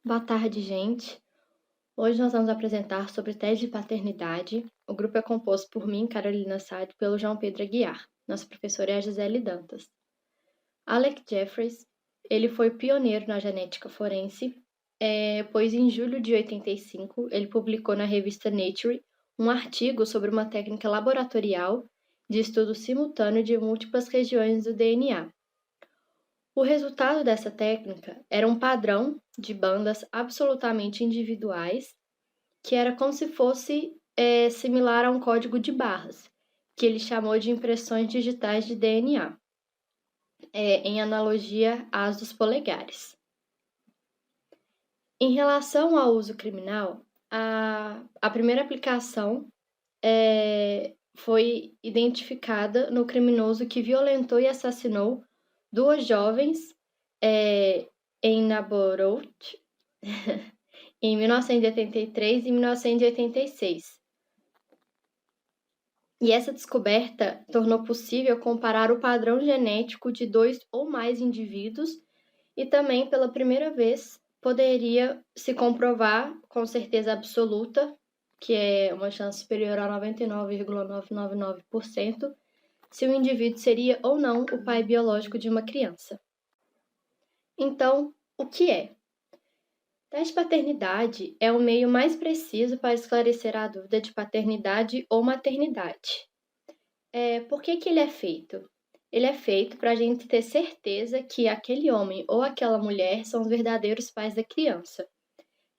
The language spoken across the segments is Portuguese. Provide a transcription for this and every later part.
Boa tarde, gente. Hoje nós vamos apresentar sobre teste de paternidade. O grupo é composto por mim, Carolina Sade, e pelo João Pedro Aguiar. Nossa professora é a Gisele Dantas. Alec Jeffreys, ele foi pioneiro na genética forense, pois em julho de 85 ele publicou na revista Nature um artigo sobre uma técnica laboratorial de estudo simultâneo de múltiplas regiões do DNA. O resultado dessa técnica era um padrão de bandas absolutamente individuais, que era como se fosse similar a um código de barras, que ele chamou de impressões digitais de DNA, em analogia às dos polegares. Em relação ao uso criminal, a primeira aplicação foi identificada no criminoso que violentou e assassinou duas jovens em Nabourot, em 1983 e 1986. E essa descoberta tornou possível comparar o padrão genético de dois ou mais indivíduos e também, pela primeira vez, poderia se comprovar com certeza absoluta, que é uma chance superior a 99,999%, se o indivíduo seria ou não o pai biológico de uma criança. Então, o que é? Teste de paternidade é o meio mais preciso para esclarecer a dúvida de paternidade ou maternidade. Por que ele é feito? Ele é feito para a gente ter certeza que aquele homem ou aquela mulher são os verdadeiros pais da criança.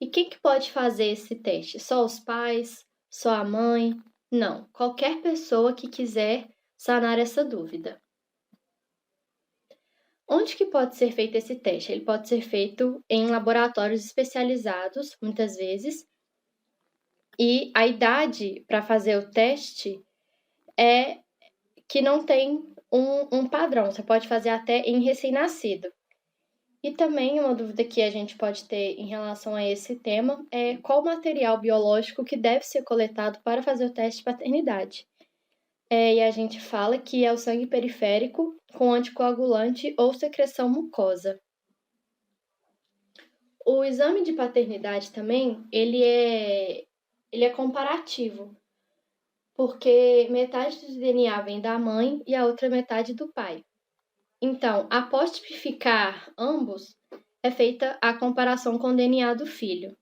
E quem que pode fazer esse teste? Só os pais? Só a mãe? Não, qualquer pessoa que quiser sanar essa dúvida. Onde que pode ser feito esse teste? Ele pode ser feito em laboratórios especializados, muitas vezes, e a idade para fazer o teste é que não tem um padrão, você pode fazer até em recém-nascido. E também uma dúvida que a gente pode ter em relação a esse tema é qual material biológico que deve ser coletado para fazer o teste de paternidade. E a gente fala que é o sangue periférico com anticoagulante ou secreção mucosa. O exame de paternidade também, ele é comparativo, porque metade do DNA vem da mãe e a outra metade do pai. Então, após tipificar ambos, é feita a comparação com o DNA do filho.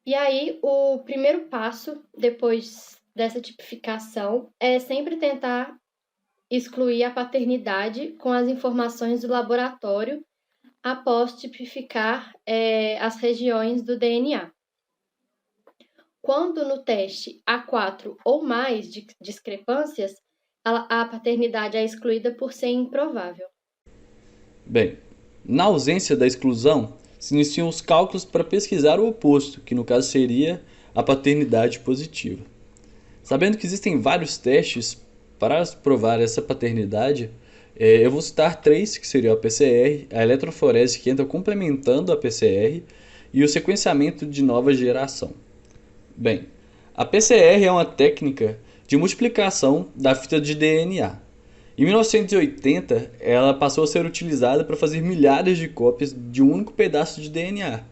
E aí, o primeiro passo, depois dessa tipificação, é sempre tentar excluir a paternidade com as informações do laboratório após tipificar as regiões do DNA. Quando no teste há 4 ou mais discrepâncias, a paternidade é excluída por ser improvável. Bem, na ausência da exclusão, se iniciam os cálculos para pesquisar o oposto, que no caso seria a paternidade positiva. Sabendo que existem vários testes para provar essa paternidade, eu vou citar três, que seriam a PCR, a eletroforese, que entra complementando a PCR, e o sequenciamento de nova geração. Bem, a PCR é uma técnica de multiplicação da fita de DNA. Em 1980, ela passou a ser utilizada para fazer milhares de cópias de um único pedaço de DNA.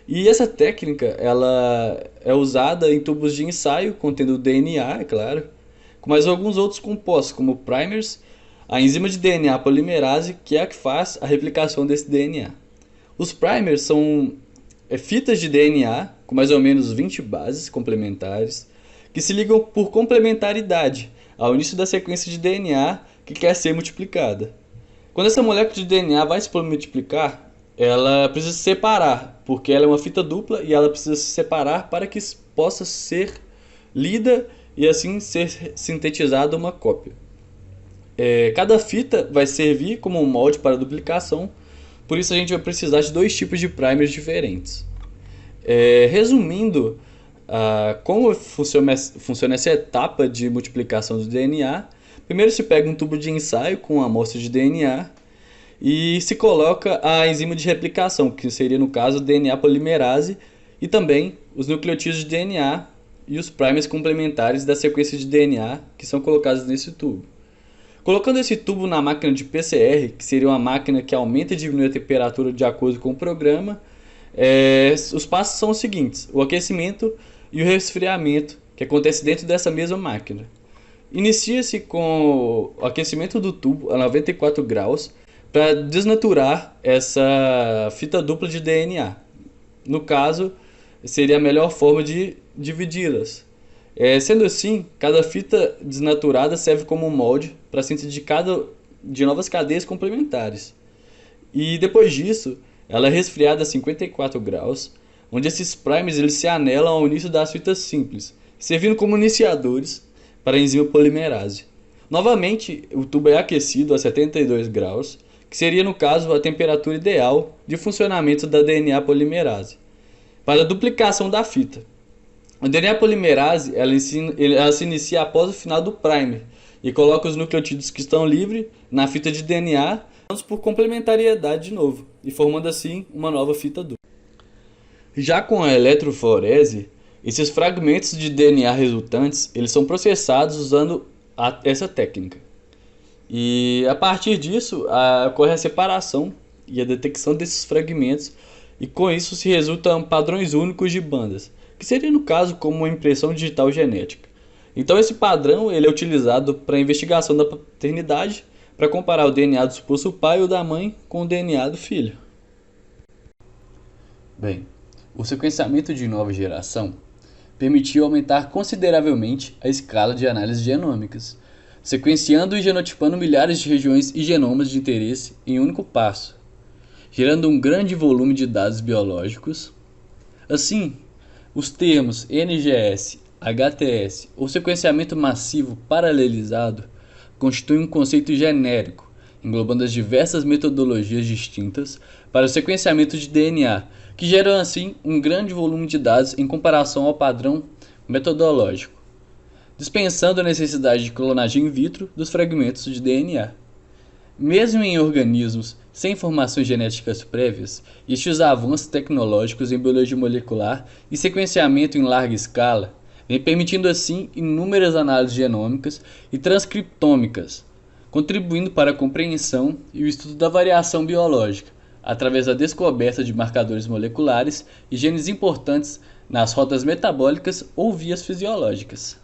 E essa técnica ela é usada em tubos de ensaio contendo DNA, é claro, com mais alguns outros compostos, como primers, a enzima de DNA polimerase, que é a que faz a replicação desse DNA. Os primers são fitas de DNA com mais ou menos 20 bases complementares que se ligam por complementaridade ao início da sequência de DNA que quer ser multiplicada. Quando essa molécula de DNA vai se multiplicar, ela precisa se separar, porque ela é uma fita dupla e ela precisa se separar para que possa ser lida e assim ser sintetizada uma cópia. Cada fita vai servir como um molde para duplicação, por isso a gente vai precisar de dois tipos de primers diferentes. Resumindo como funciona essa etapa de multiplicação do DNA, primeiro se pega um tubo de ensaio com uma amostra de DNA e se coloca a enzima de replicação, que seria no caso o DNA polimerase, e também os nucleotídeos de DNA e os primers complementares da sequência de DNA que são colocados nesse tubo. Colocando esse tubo na máquina de PCR, que seria uma máquina que aumenta e diminui a temperatura de acordo com o programa, os passos são os seguintes: o aquecimento e o resfriamento, que acontece dentro dessa mesma máquina. Inicia-se com o aquecimento do tubo a 94 graus para desnaturar essa fita dupla de DNA. No caso, seria a melhor forma de dividi-las. Sendo assim, cada fita desnaturada serve como um molde para a síntese de novas cadeias complementares. E depois disso, ela é resfriada a 54 graus, onde esses primers eles se anelam ao início das fitas simples, servindo como iniciadores para a enzima polimerase. Novamente, o tubo é aquecido a 72 graus, que seria no caso a temperatura ideal de funcionamento da DNA polimerase, para a duplicação da fita. A DNA polimerase ela se inicia após o final do primer e coloca os nucleotídeos que estão livres na fita de DNA por complementariedade de novo, e formando assim uma nova fita dupla. Já com a eletroforese, esses fragmentos de DNA resultantes eles são processados usando essa técnica. E a partir disso ocorre a separação e a detecção desses fragmentos, e com isso se resultam padrões únicos de bandas, que seria no caso como uma impressão digital genética. Então esse padrão ele é utilizado para a investigação da paternidade, para comparar o DNA do suposto pai ou da mãe com o DNA do filho. Bem, o sequenciamento de nova geração permitiu aumentar consideravelmente a escala de análises genômicas, sequenciando e genotipando milhares de regiões e genomas de interesse em um único passo, gerando um grande volume de dados biológicos. Assim, os termos NGS, HTS ou sequenciamento massivo paralelizado constituem um conceito genérico, englobando as diversas metodologias distintas para o sequenciamento de DNA, que geram assim um grande volume de dados em comparação ao padrão metodológico, dispensando a necessidade de clonagem in vitro dos fragmentos de DNA. Mesmo em organismos sem informações genéticas prévias, estes avanços tecnológicos em biologia molecular e sequenciamento em larga escala vêm permitindo assim inúmeras análises genômicas e transcriptômicas, contribuindo para a compreensão e o estudo da variação biológica, através da descoberta de marcadores moleculares e genes importantes nas rotas metabólicas ou vias fisiológicas.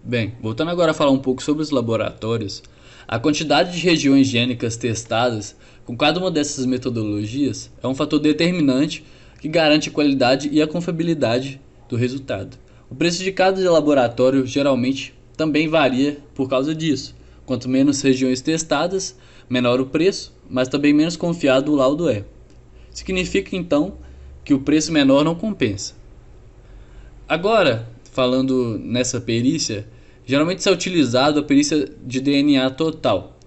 Bem, voltando agora a falar um pouco sobre os laboratórios, a quantidade de regiões gênicas testadas com cada uma dessas metodologias é um fator determinante que garante a qualidade e a confiabilidade do resultado. O preço de cada laboratório geralmente também varia por causa disso. Quanto menos regiões testadas, menor o preço, mas também menos confiado o laudo é. Significa então que o preço menor não compensa. Agora, falando nessa perícia, geralmente é utilizado a perícia de DNA total,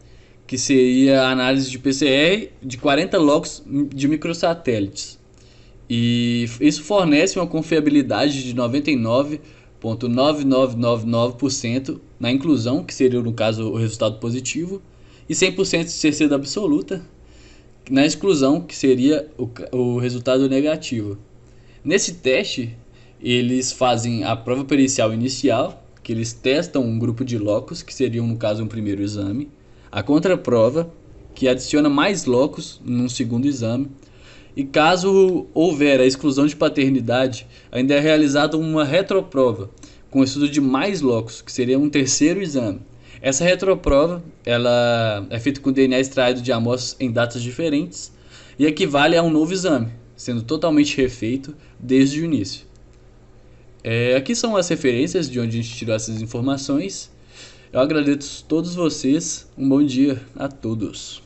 que seria a análise de PCR de 40 locos de microsatélites. E isso fornece uma confiabilidade de 99,9999% na inclusão, que seria no caso o resultado positivo, e 100% de certeza absoluta na exclusão, que seria o resultado negativo. Nesse teste, eles fazem a prova pericial inicial, que eles testam um grupo de locos, que seriam no caso um primeiro exame, a contraprova, que adiciona mais locos num segundo exame, e caso houver a exclusão de paternidade, ainda é realizada uma retroprova, com o estudo de mais locos, que seria um terceiro exame. Essa retroprova ela é feita com DNA extraído de amostras em datas diferentes e equivale a um novo exame, sendo totalmente refeito desde o início. Aqui são as referências de onde a gente tirou essas informações. Eu agradeço a todos vocês. Um bom dia a todos.